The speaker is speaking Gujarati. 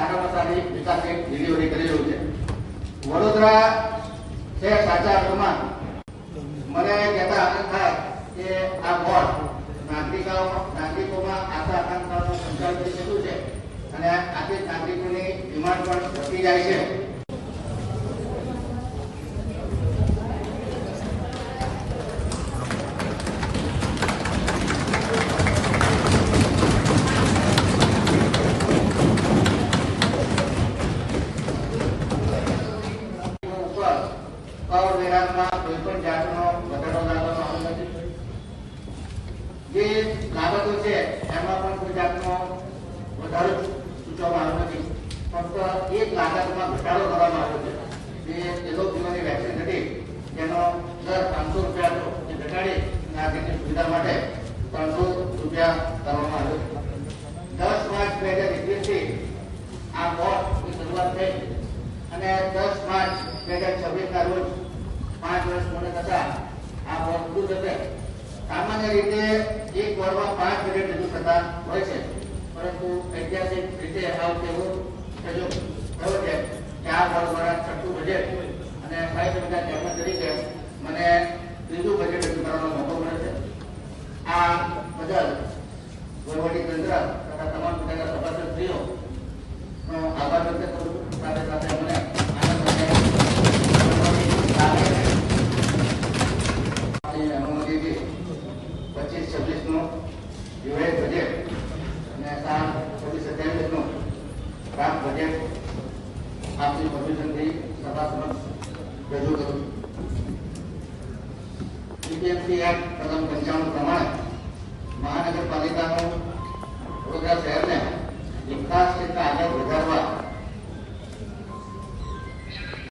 સારામાં સારી વિકાસની ડિલિવરી કરી રહ્યું છે. વડોદરા છે સાચા અર્થમાં મને કહેતા આનંદ થાય કે આ બોર્ડ નાગરિકોમાં આશા આકાંક્ષાનો સંચાર કરી શક્યું છે અને આથી નાગરિકોની ડિમાન્ડ પણ વધતી જાય છે. કોઈ પણ જાતનો વધારો લાવવામાં આવ્યો નથી. જે લાગતો છે એમાં પણ કોઈ જાતનો વધારો સૂચવવામાં આવ્યો નથી. ફક્ત એક લાગતમાં ઘટાડો કરવામાં આવ્યો છે. જે એલોપેથીની વેક્સિન હતી તેનો દર 500 રૂપિયા હતો, એ ઘટાડી નાગરિકની સુવિધા માટે 300 રૂપિયા કરવામાં આવ્યો. 10 માર્ચ 2021 થી આ બોર્ડની શરૂઆત થઈ અને 10 માર્ચ 2026 ના રોજ 5 વર્ષ પૂર્ણ થતા આ બોર્ડ પૂરું થશે. સામાન્ય રીતે એક બોર્ડમાં 5 બજેટ રજૂ થતા હોય છે, પરંતુ ઐતિહાસિક રીતે આ વખતે એવો થયો છે કે આ બોર્ડ દ્વારા છઠ્ઠું બજેટ અને સાહિત્ય વિકાસ ચેરમેન તરીકે મને ત્રીજું બજેટ રજૂ કરવાનો મોકો મળે છે. આ બદલ વહીવટી તંત્ર તથા તમામ પ્રકારના સભાસદશ્રીઓનો આભાર વ્યક્ત કરું છું. સાથે સાથે મને અનુમતિથી 25-26 નો વિવેક બજેટ અને 26-27 નો રાત બજેટ આપની પરમિશનથી સભા સમક્ષ રજૂ કરું છું. જીપીએમસી એક્ટ કલમ 55 પ્રમાણે